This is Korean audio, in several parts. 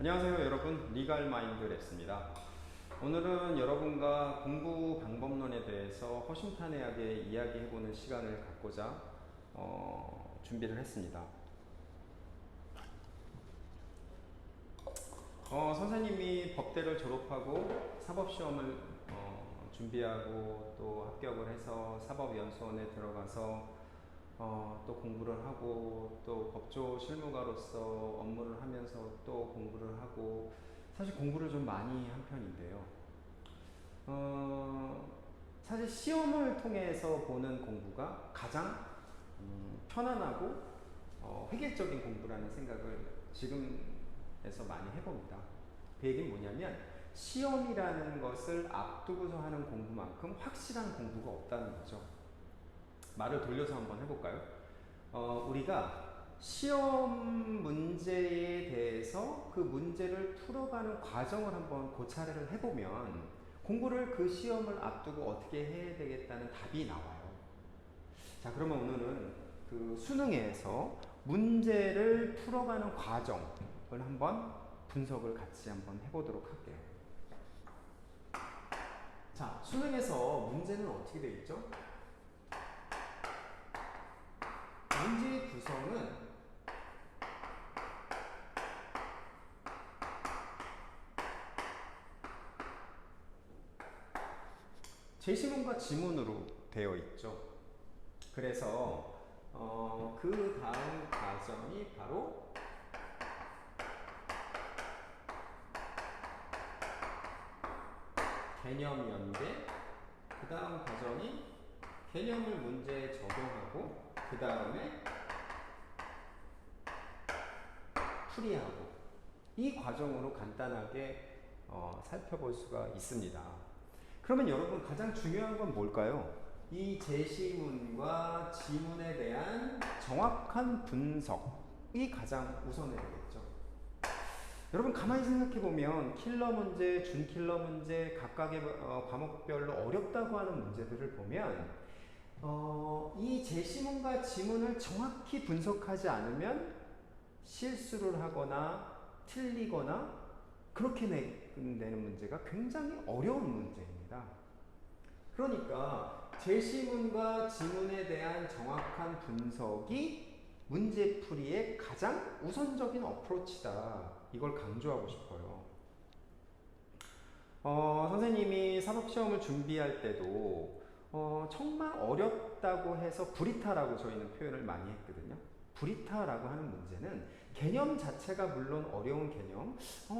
안녕하세요 여러분, 리갈마인드 랩스입니다. 오늘은 여러분과 공부 방법론에 대해서 허심탄회하게 이야기해보는 시간을 갖고자 준비를 했습니다. 선생님이 법대를 졸업하고 사법시험을 준비하고 또 합격을 해서 사법연수원에 들어가서 또 공부를 하고 또 법조 실무가로서 업무를 하면서 또 공부를 하고 사실 공부를 좀 많이 한 편인데요. 사실 시험을 통해서 보는 공부가 가장 편안하고 획일적인 공부라는 생각을 지금에서 많이 해봅니다. 그 얘기는 뭐냐면 시험이라는 것을 앞두고서 하는 공부만큼 확실한 공부가 없다는 거죠. 말을 돌려서 한번 해볼까요? 우리가 시험 문제에 대해서 그 문제를 풀어가는 과정을 한번 고찰을 해보면 공부를 그 시험을 앞두고 어떻게 해야 되겠다는 답이 나와요. 자, 그러면 오늘은 그 수능에서 문제를 풀어가는 과정을 한번 분석을 같이 한번 해보도록 할게요. 자, 수능에서 문제는 어떻게 되어 있죠? 문제의 구성은 제시문과 지문으로 되어 있죠. 그래서 그 다음 과정이 바로 개념 연계, 그 다음 과정이 개념을 문제에 적용하고 그 다음에 풀이하고 이 과정으로 간단하게 살펴볼 수가 있습니다. 그러면 여러분 가장 중요한 건 뭘까요? 이 제시문과 지문에 대한 정확한 분석이 가장 우선해야 되겠죠. 여러분 가만히 생각해보면 킬러 문제, 준킬러 문제 각각의 과목별로 어렵다고 하는 문제들을 보면 이 제시문과 지문을 정확히 분석하지 않으면 실수를 하거나 틀리거나 그렇게 내는 문제가 굉장히 어려운 문제입니다. 그러니까 제시문과 지문에 대한 정확한 분석이 문제풀이의 가장 우선적인 어프로치다. 이걸 강조하고 싶어요. 선생님이 사법시험을 준비할 때도 정말 어렵다고 해서 브리타라고 저희는 표현을 많이 했거든요. 브리타라고 하는 문제는 개념 자체가 물론 어려운 개념,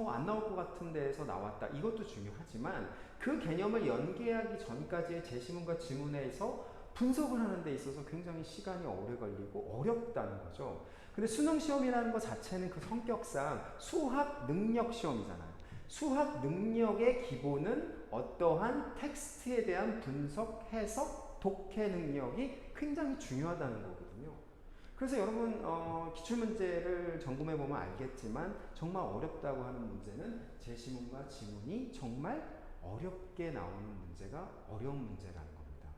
안 나올 것 같은 데에서 나왔다. 이것도 중요하지만 그 개념을 연계하기 전까지의 제시문과 지문에서 분석을 하는 데 있어서 굉장히 시간이 오래 걸리고 어렵다는 거죠. 근데 수능 시험이라는 것 자체는 그 성격상 수학 능력 시험이잖아요. 수학 능력의 기본은 어떠한 텍스트에 대한 분석, 해석, 독해 능력이 굉장히 중요하다는 거거든요. 그래서 여러분 기출문제를 점검해보면 알겠지만 정말 어렵다고 하는 문제는 제시문과 지문이 정말 어렵게 나오는 문제가 어려운 문제라는 겁니다.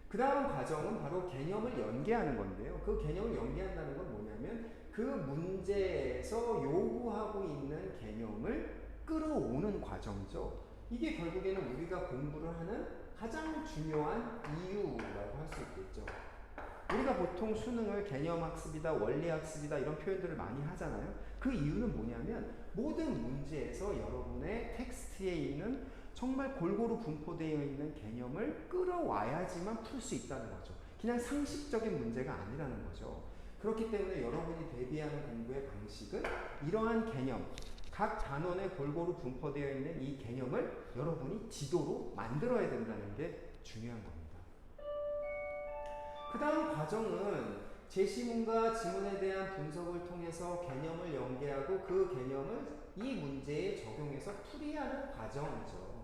그 다음 과정은 바로 개념을 연계하는 건데요. 그 개념을 연계한다는 건 뭐냐면 그 문제에서 요구하고 있는 개념을 끌어오는 과정이죠. 이게 결국에는 우리가 공부를 하는 가장 중요한 이유라고 할 수 있겠죠. 우리가 보통 수능을 개념학습이다, 원리학습이다 이런 표현들을 많이 하잖아요. 그 이유는 뭐냐면 모든 문제에서 여러분의 텍스트에 있는 정말 골고루 분포되어 있는 개념을 끌어와야지만 풀 수 있다는 거죠. 그냥 상식적인 문제가 아니라는 거죠. 그렇기 때문에 여러분이 대비하는 공부의 방식은 이러한 개념, 각 단원에 골고루 분포되어 있는 이 개념을 여러분이 지도로 만들어야 된다는 게 중요한 겁니다. 그 다음 과정은 제시문과 지문에 대한 분석을 통해서 개념을 연계하고 그 개념을 이 문제에 적용해서 풀이하는 과정이죠.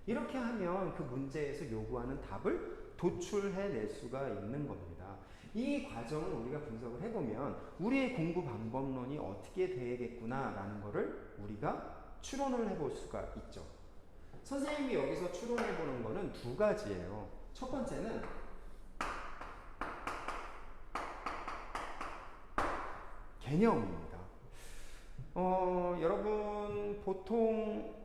이렇게 하면 그 문제에서 요구하는 답을 도출해낼 수가 있는 겁니다. 이 과정을 우리가 분석을 해보면 우리의 공부 방법론이 어떻게 되겠구나라는 것을 우리가 추론을 해볼 수가 있죠. 선생님이 여기서 추론해보는 거는 두 가지예요. 첫 번째는 개념입니다. 여러분 보통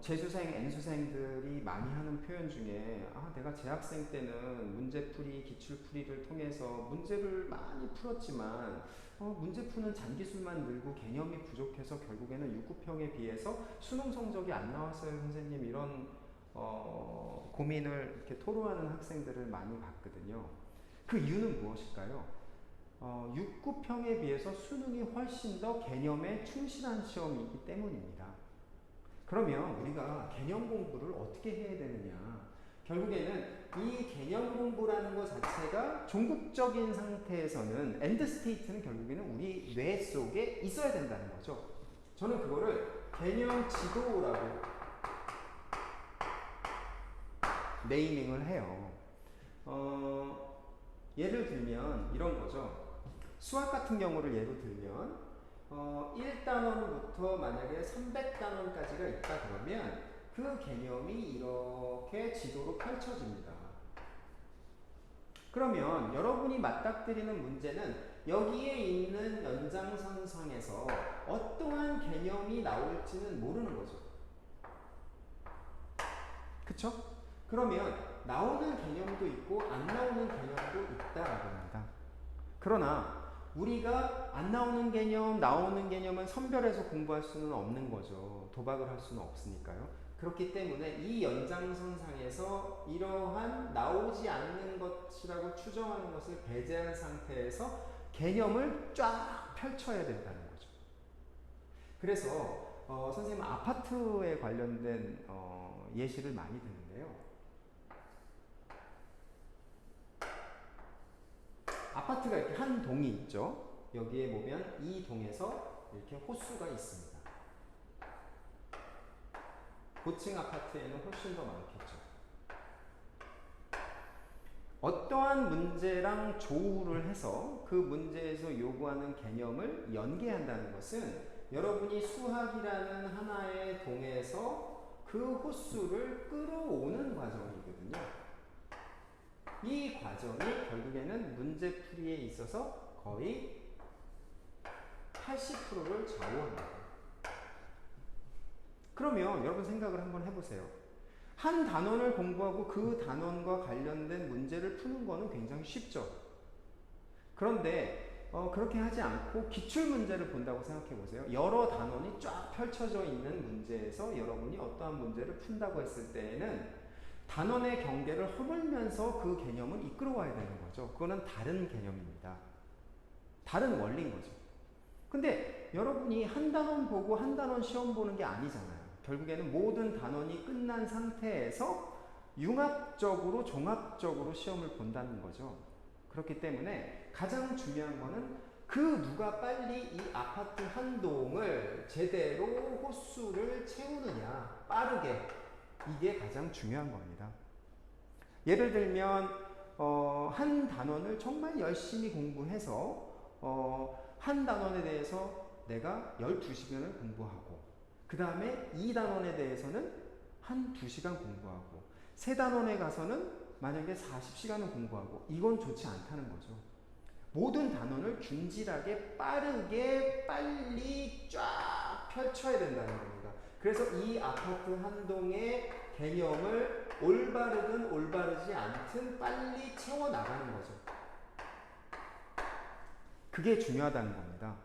재수생, N수생들이 많이 하는 표현 중에 내가 재학생 때는 문제풀이, 기출풀이를 통해서 문제를 많이 풀었지만 문제 푸는 잔기술만 늘고 개념이 부족해서 결국에는 육구평에 비해서 수능 성적이 안 나왔어요 선생님, 이런 고민을 이렇게 토로하는 학생들을 많이 봤거든요. 그 이유는 무엇일까요? 6구평에 비해서 수능이 훨씬 더 개념에 충실한 시험이기 때문입니다. 그러면 우리가 개념 공부를 어떻게 해야 되느냐? 결국에는 이 개념 공부라는 것 자체가 종국적인 상태에서는 엔드 스테이트는 결국에는 우리 뇌 속에 있어야 된다는 거죠. 저는 그거를 개념 지도라고 네이밍을 해요. 예를 들면 이런 거죠. 수학 같은 경우를 예로 들면 1단원부터 만약에 300단원까지가 있다 그러면 그 개념이 이렇게 지도로 펼쳐집니다. 그러면 여러분이 맞닥뜨리는 문제는 여기에 있는 연장선상에서 어떠한 개념이 나올지는 모르는 거죠. 그쵸? 그러면 나오는 개념도 있고 안 나오는 개념도 있다라고 합니다. 그러나 우리가 안 나오는 개념, 나오는 개념은 선별해서 공부할 수는 없는 거죠. 도박을 할 수는 없으니까요. 그렇기 때문에 이 연장선상에서 이러한 나오지 않는 것이라고 추정하는 것을 배제한 상태에서 개념을 쫙 펼쳐야 된다는 거죠. 그래서 선생님은 아파트에 관련된 예시를 많이 드는데요. 아파트가 이렇게 한 동이 있죠. 여기에 보면 이 동에서 이렇게 호수가 있습니다. 고층 아파트에는 훨씬 더 많겠죠. 어떠한 문제랑 조우를 해서 그 문제에서 요구하는 개념을 연계한다는 것은 여러분이 수학이라는 하나의 동에서 그 호수를 끌어오는 과정이거든요. 이 과정이 결국에는 문제풀이에 있어서 거의 80%를 좌우합니다. 그러면 여러분 생각을 한번 해보세요. 한 단원을 공부하고 그 단원과 관련된 문제를 푸는 거는 굉장히 쉽죠. 그런데 그렇게 하지 않고 기출문제를 본다고 생각해 보세요. 여러 단원이 쫙 펼쳐져 있는 문제에서 여러분이 어떠한 문제를 푼다고 했을 때에는 단원의 경계를 허물면서 그 개념을 이끌어와야 되는 거죠. 그거는 다른 개념입니다. 다른 원리인 거죠. 근데 여러분이 한 단원 보고 한 단원 시험 보는 게 아니잖아요. 결국에는 모든 단원이 끝난 상태에서 융합적으로 종합적으로 시험을 본다는 거죠. 그렇기 때문에 가장 중요한 거는 그 누가 빨리 이 아파트 한 동을 제대로 호수를 채우느냐, 빠르게, 이게 가장 중요한 겁니다. 예를 들면 한 단원을 정말 열심히 공부해서 한 단원에 대해서 내가 12시간을 공부하고 그 다음에 2단원에 대해서는 한 2시간 공부하고 세 단원에 가서는 만약에 40시간을 공부하고, 이건 좋지 않다는 거죠. 모든 단원을 균질하게 빠르게 빨리 쫙 펼쳐야 된다는 겁니다. 그래서 이 아파트 한 동의 개념을 올바르든 올바르지 않든 빨리 채워나가는 거죠. 그게 중요하다는 겁니다.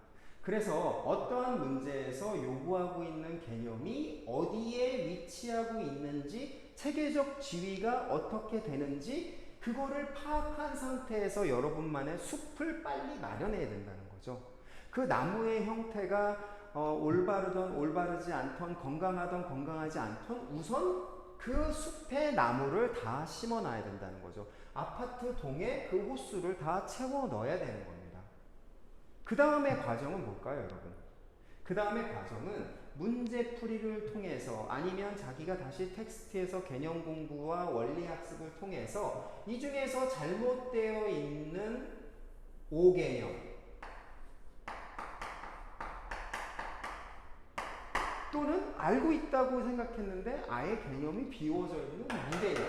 그래서 어떠한 문제에서 요구하고 있는 개념이 어디에 위치하고 있는지, 체계적 지위가 어떻게 되는지 그거를 파악한 상태에서 여러분만의 숲을 빨리 마련해야 된다는 거죠. 그 나무의 형태가 올바르던 올바르지 않던, 건강하던 건강하지 않던, 우선 그 숲의 나무를 다 심어 놔야 된다는 거죠. 아파트 동에 그 호수를 다 채워 넣어야 되는 겁니다. 그 다음의 과정은 뭘까요, 여러분? 그 다음의 과정은 문제풀이를 통해서, 아니면 자기가 다시 텍스트에서 개념 공부와 원리 학습을 통해서 이 중에서 잘못되어 있는 5개념 또는 알고 있다고 생각했는데 아예 개념이 비워져 있는 무개념,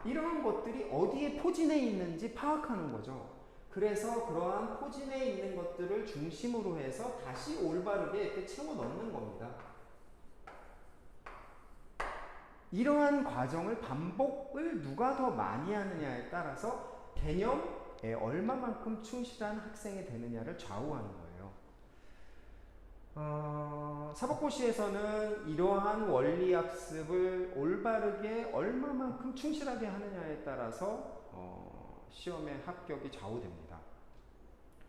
이러한 것들이 어디에 포진해 있는지 파악하는 거죠. 그래서 그러한 포진해 있는 것들을 중심으로 해서 다시 올바르게 이렇게 채워 넣는 겁니다. 이러한 과정을 반복을 누가 더 많이 하느냐에 따라서 개념에 얼마만큼 충실한 학생이 되느냐를 좌우하는 거예요. 사법고시에서는 이러한 원리 학습을 올바르게 얼마만큼 충실하게 하느냐에 따라서 시험의 합격이 좌우됩니다.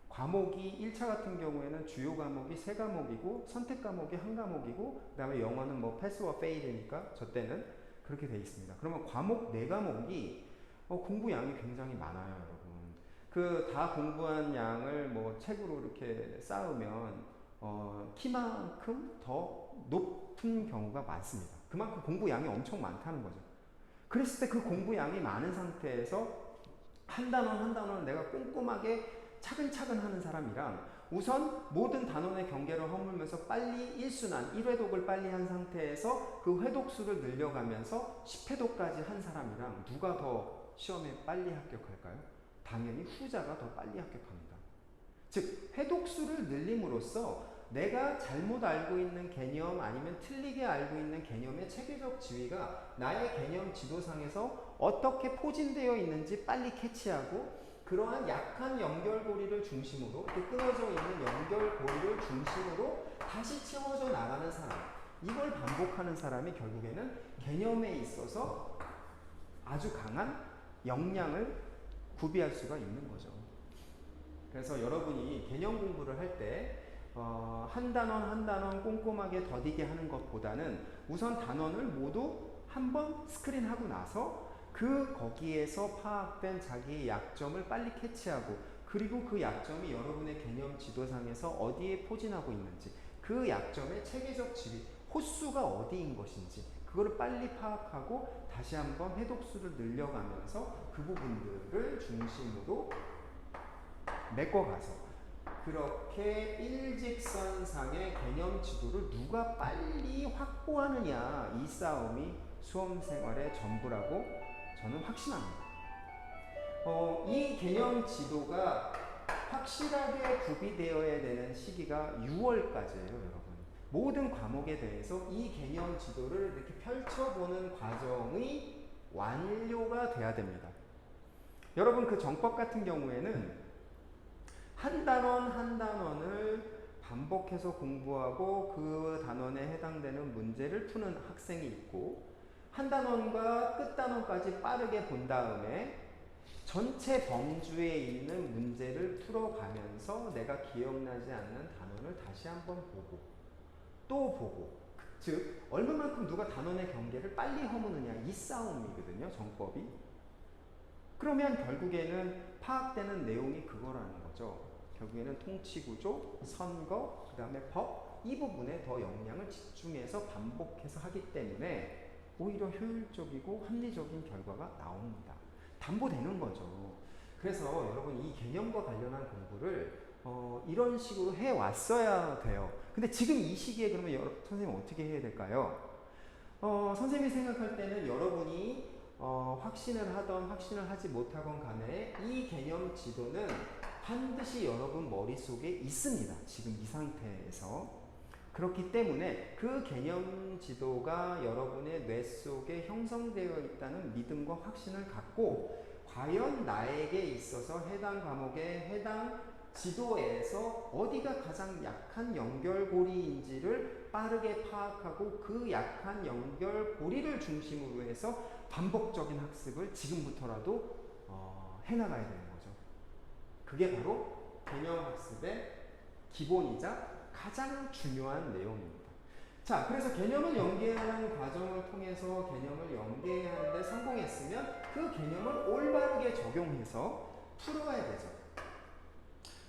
과목이 1차 같은 경우에는 주요 과목이 3과목이고 선택 과목이 1과목이고 그 다음에 영어는 뭐 패스와 페일이니까 저 때는 그렇게 돼 있습니다. 그러면 과목 4과목이 공부 양이 굉장히 많아요, 여러분. 그 다 공부한 양을 뭐 책으로 이렇게 쌓으면 키만큼 더 높은 경우가 많습니다. 그만큼 공부 양이 엄청 많다는 거죠. 그랬을 때 그 공부 양이 많은 상태에서 한 단원 한 단원을 내가 꼼꼼하게 차근차근 하는 사람이랑 우선 모든 단원의 경계를 허물면서 빨리 1순환, 1회독을 빨리 한 상태에서 그 회독수를 늘려가면서 10회독까지 한 사람이랑 누가 더 시험에 빨리 합격할까요? 당연히 후자가 더 빨리 합격합니다. 즉, 회독수를 늘림으로써 내가 잘못 알고 있는 개념 아니면 틀리게 알고 있는 개념의 체계적 지위가 나의 개념 지도상에서 어떻게 포진되어 있는지 빨리 캐치하고 그러한 약한 연결고리를 중심으로 또 끊어져 있는 연결고리를 중심으로 다시 채워져 나가는 사람, 이걸 반복하는 사람이 결국에는 개념에 있어서 아주 강한 역량을 구비할 수가 있는 거죠. 그래서 여러분이 개념 공부를 할 때 한 단원 한 단원 꼼꼼하게 더디게 하는 것보다는 우선 단원을 모두 한번 스크린하고 나서 그 거기에서 파악된 자기의 약점을 빨리 캐치하고 그리고 그 약점이 여러분의 개념 지도상에서 어디에 포진하고 있는지 그 약점의 체계적 지위, 호수가 어디인 것인지 그거를 빨리 파악하고 다시 한번 회독수를 늘려가면서 그 부분들을 중심으로 메꿔가서 그렇게 일직선상의 개념 지도를 누가 빨리 확보하느냐, 이 싸움이 수험생활의 전부라고 저는 확신합니다. 이 개념 지도가 확실하게 구비되어야 되는 시기가 6월까지예요, 여러분. 모든 과목에 대해서 이 개념 지도를 이렇게 펼쳐보는 과정이 완료가 돼야 됩니다. 여러분, 그 정법 같은 경우에는 한 단원 한 단원을 반복해서 공부하고 그 단원에 해당되는 문제를 푸는 학생이 있고 한 단원과 끝 단원까지 빠르게 본 다음에 전체 범주에 있는 문제를 풀어가면서 내가 기억나지 않는 단원을 다시 한번 보고 또 보고, 즉 얼마만큼 누가 단원의 경계를 빨리 허무느냐, 이 싸움이거든요, 정법이. 그러면 결국에는 파악되는 내용이 그거라는 거죠. 결국에는 통치구조, 선거, 그 다음에 법, 이 부분에 더 역량을 집중해서 반복해서 하기 때문에 오히려 효율적이고 합리적인 결과가 나옵니다. 담보되는 거죠. 그래서 여러분, 이 개념과 관련한 공부를 이런 식으로 해왔어야 돼요. 근데 지금 이 시기에 그러면 선생님 어떻게 해야 될까요? 선생님이 생각할 때는 여러분이 확신을 하던 확신을 하지 못하건 간에 이 개념 지도는 반드시 여러분 머릿속에 있습니다. 지금 이 상태에서. 그렇기 때문에 그 개념 지도가 여러분의 뇌 속에 형성되어 있다는 믿음과 확신을 갖고 과연 나에게 있어서 해당 과목의 해당 지도에서 어디가 가장 약한 연결고리인지를 빠르게 파악하고 그 약한 연결고리를 중심으로 해서 반복적인 학습을 지금부터라도 해나가야 되는 거죠. 그게 바로 개념학습의 기본이자 가장 중요한 내용입니다. 자, 그래서 개념을 연계하는 과정을 통해서 개념을 연계하는데 성공했으면 그 개념을 올바르게 적용해서 풀어가야 되죠.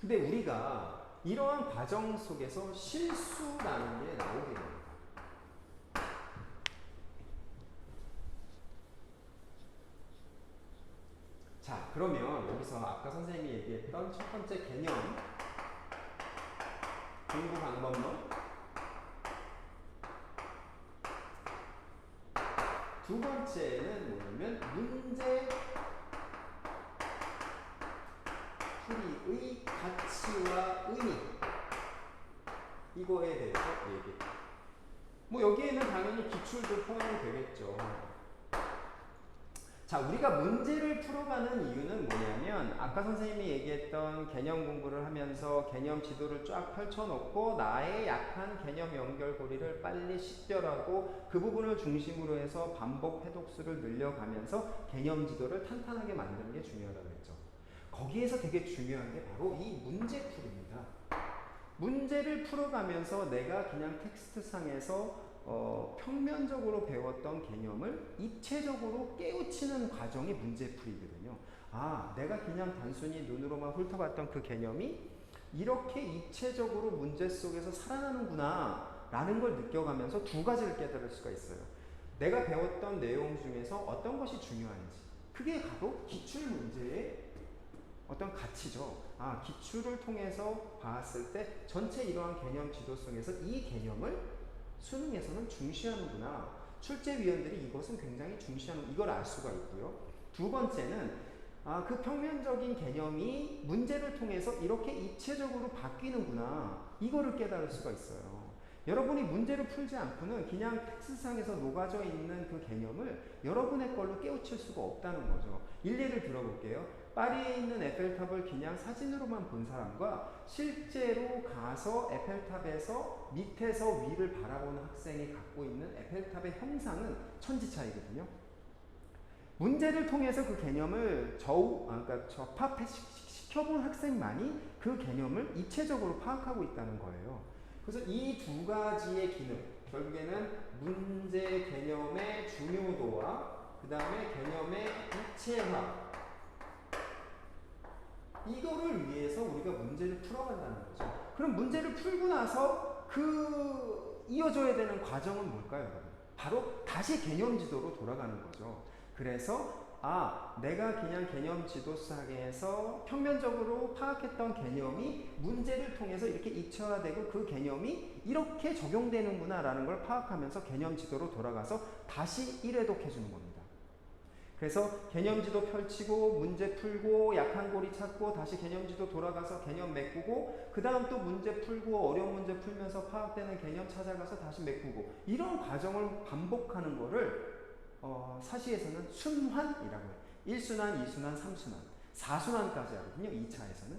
근데 우리가 이러한 과정 속에서 실수라는 게 나오게 됩니다. 자, 그러면 여기서 아까 선생님이 얘기했던 첫 번째 개념 공부 방법론, 두 번째는 뭐냐면 문제 풀이의 가치와 의미, 이거에 대해서 얘기. 뭐 여기에는 당연히 기출도 포함이 되겠죠. 자, 우리가 문제를 풀어가는 이유는 뭐냐면 아까 선생님이 얘기했던 개념 공부를 하면서 개념 지도를 쫙 펼쳐놓고 나의 약한 개념 연결고리를 빨리 식별하고 그 부분을 중심으로 해서 반복 해독수를 늘려가면서 개념 지도를 탄탄하게 만드는 게 중요하다고 했죠. 거기에서 되게 중요한 게 바로 이 문제풀이입니다. 문제를 풀어가면서 내가 그냥 텍스트상에서 평면적으로 배웠던 개념을 입체적으로 깨우치는 과정이 문제풀이거든요. 아, 내가 그냥 단순히 눈으로만 훑어봤던 그 개념이 이렇게 입체적으로 문제 속에서 살아나는구나 라는 걸 느껴가면서 두 가지를 깨달을 수가 있어요. 내가 배웠던 내용 중에서 어떤 것이 중요한지, 그게 바로 기출문제의 어떤 가치죠. 아, 기출을 통해서 봤을 때 전체 이러한 개념 지도성에서 이 개념을 수능에서는 중시하는구나. 출제위원들이 이것은 굉장히 중시하는, 이걸 알 수가 있고요. 두 번째는 그 평면적인 개념이 문제를 통해서 이렇게 입체적으로 바뀌는구나. 이거를 깨달을 수가 있어요. 여러분이 문제를 풀지 않고는 그냥 텍스트상에서 녹아져 있는 그 개념을 여러분의 걸로 깨우칠 수가 없다는 거죠. 일례를 들어볼게요. 파리에 있는 에펠탑을 그냥 사진으로만 본 사람과 실제로 가서 에펠탑에서 밑에서 위를 바라보는 학생이 갖고 있는 에펠탑의 형상은 천지 차이거든요. 문제를 통해서 그 개념을 그러니까 접합시켜본 학생만이 그 개념을 입체적으로 파악하고 있다는 거예요. 그래서 이 두 가지의 기능, 결국에는 문제 개념의 중요도와 그 다음에 개념의 입체화, 이거를 위해서 우리가 문제를 풀어간다는 거죠. 그럼 문제를 풀고 나서 그 이어져야 되는 과정은 뭘까요, 여러분? 바로 다시 개념 지도로 돌아가는 거죠. 그래서 내가 그냥 개념 지도상에서 평면적으로 파악했던 개념이 문제를 통해서 이렇게 입체화되고 그 개념이 이렇게 적용되는구나 라는 걸 파악하면서 개념 지도로 돌아가서 다시 1회독해 주는 겁니다. 그래서 개념지도 펼치고 문제 풀고 약한 고리 찾고 다시 개념지도 돌아가서 개념 메꾸고 그 다음 또 문제 풀고 어려운 문제 풀면서 파악되는 개념 찾아가서 다시 메꾸고 이런 과정을 반복하는 거를 사시에서는 순환이라고 해요. 1순환, 2순환, 3순환, 4순환까지 하거든요. 2차에서는.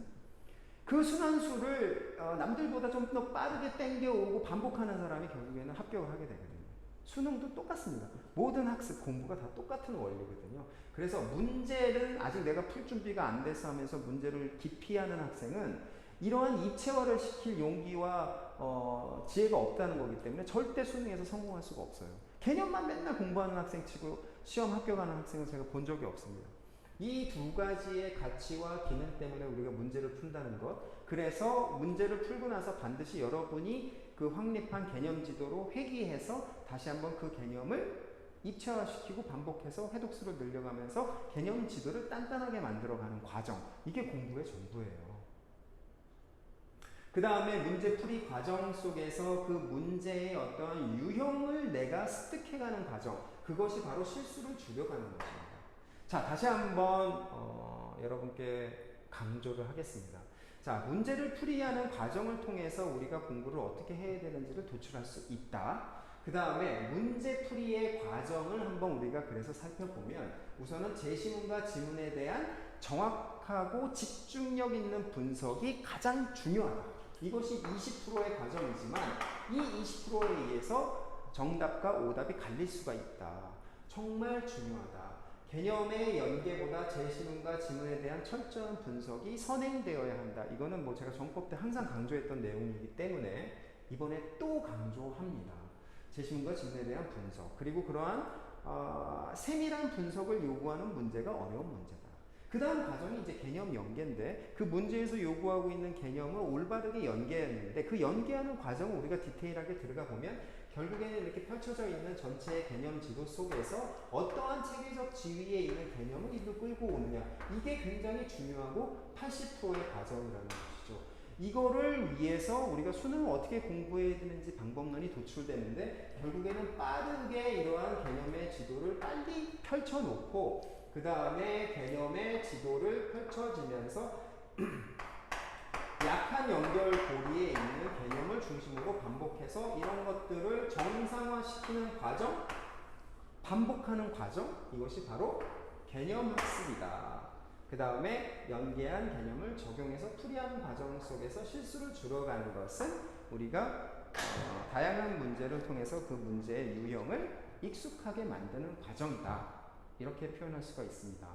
그 순환수를 남들보다 좀 더 빠르게 땡겨오고 반복하는 사람이 결국에는 합격을 하게 되거든요. 수능도 똑같습니다. 모든 학습 공부가 다 똑같은 원리거든요. 그래서 문제를 아직 내가 풀 준비가 안 돼서 하면서 문제를 기피하는 학생은 이러한 입체화를 시킬 용기와 지혜가 없다는 거기 때문에 절대 수능에서 성공할 수가 없어요. 개념만 맨날 공부하는 학생 치고 시험 합격하는 학생은 제가 본 적이 없습니다. 이 두 가지의 가치와 기능 때문에 우리가 문제를 푼다는 것. 그래서 문제를 풀고 나서 반드시 여러분이 그 확립한 개념 지도로 회귀해서 다시 한번 그 개념을 입체화시키고 반복해서 해독수를 늘려가면서 개념 지도를 단단하게 만들어가는 과정. 이게 공부의 전부예요. 그 다음에 문제풀이 과정 속에서 그 문제의 어떤 유형을 내가 습득해가는 과정. 그것이 바로 실수를 줄여가는 것입니다. 자, 다시 한번 여러분께 강조를 하겠습니다. 자, 문제를 풀이하는 과정을 통해서 우리가 공부를 어떻게 해야 되는지를 도출할 수 있다. 그 다음에 문제풀이의 과정을 한번 우리가 그래서 살펴보면 우선은 제시문과 지문에 대한 정확하고 집중력 있는 분석이 가장 중요하다. 이것이 20%의 과정이지만 이 20%에 의해서 정답과 오답이 갈릴 수가 있다. 정말 중요하다. 개념의 연계보다 제시문과 지문에 대한 철저한 분석이 선행되어야 한다. 이거는 뭐 제가 정법 때 항상 강조했던 내용이기 때문에 이번에 또 강조합니다. 제시문과 지문에 대한 분석, 그리고 그러한 세밀한 분석을 요구하는 문제가 어려운 문제다. 그 다음 과정이 이제 개념 연계인데 그 문제에서 요구하고 있는 개념을 올바르게 연계했는데 그 연계하는 과정을 우리가 디테일하게 들어가 보면 결국에는 이렇게 펼쳐져 있는 전체의 개념 지도 속에서 어떠한 체계적 지위에 있는 개념을 이리로 끌고 오느냐, 이게 굉장히 중요하고 80%의 과정이라는 것이죠. 이거를 위해서 우리가 수능을 어떻게 공부해야 되는지 방법론이 도출되는데 결국에는 빠르게 이러한 개념의 지도를 빨리 펼쳐놓고 그 다음에 개념의 지도를 펼쳐지면서 약한 연결고리에 있는 개념을 중심으로 반복해서 이런 것들을 정상화시키는 과정, 반복하는 과정, 이것이 바로 개념학습이다. 그 다음에 연계한 개념을 적용해서 풀이하는 과정 속에서 실수를 줄여가는 것은 우리가 다양한 문제를 통해서 그 문제의 유형을 익숙하게 만드는 과정이다. 이렇게 표현할 수가 있습니다.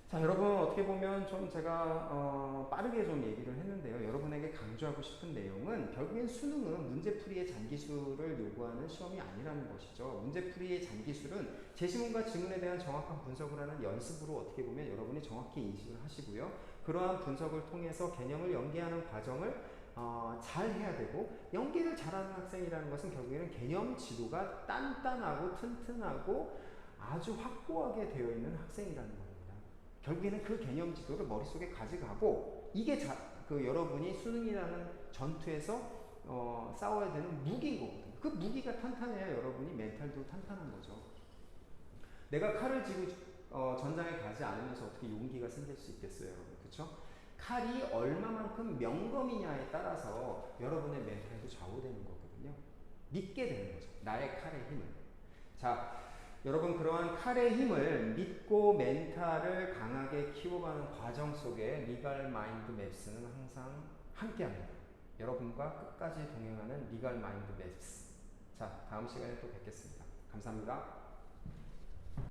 자, 여러분 어떻게 보면 좀 제가 빠르게 좀 얘기를 했는데요. 여러분에게 강조하고 싶은 내용은 결국엔 수능은 문제풀이의 잔기술을 요구하는 시험이 아니라는 것이죠. 문제풀이의 잔기술은 제시문과 지문에 대한 정확한 분석을 하는 연습으로 어떻게 보면 여러분이 정확히 인식을 하시고요. 그러한 분석을 통해서 개념을 연계하는 과정을 잘 해야 되고, 연계를 잘하는 학생이라는 것은 결국에는 개념 지도가 단단하고 튼튼하고 아주 확고하게 되어 있는 학생이라는 겁니다. 결국에는 그 개념 지도를 머릿속에 가져가고, 이게 여러분이 수능이라는 전투에서 싸워야 되는 무기인 거거든요. 그 무기가 탄탄해야 여러분이 멘탈도 탄탄한 거죠. 내가 칼을 쥐고 전장에 가지 않으면서 어떻게 용기가 생길 수 있겠어요, 여러분? 그렇죠? 칼이 얼마만큼 명검이냐에 따라서 여러분의 멘탈도 좌우되는 거거든요. 믿게 되는 거죠. 나의 칼의 힘을. 자, 여러분 그러한 칼의 힘을 믿고 멘탈을 강하게 키워가는 과정 속에 리갈 마인드 맵스는 항상 함께합니다. 여러분과 끝까지 동행하는 리갈 마인드 맵스. 자, 다음 시간에 또 뵙겠습니다. 감사합니다.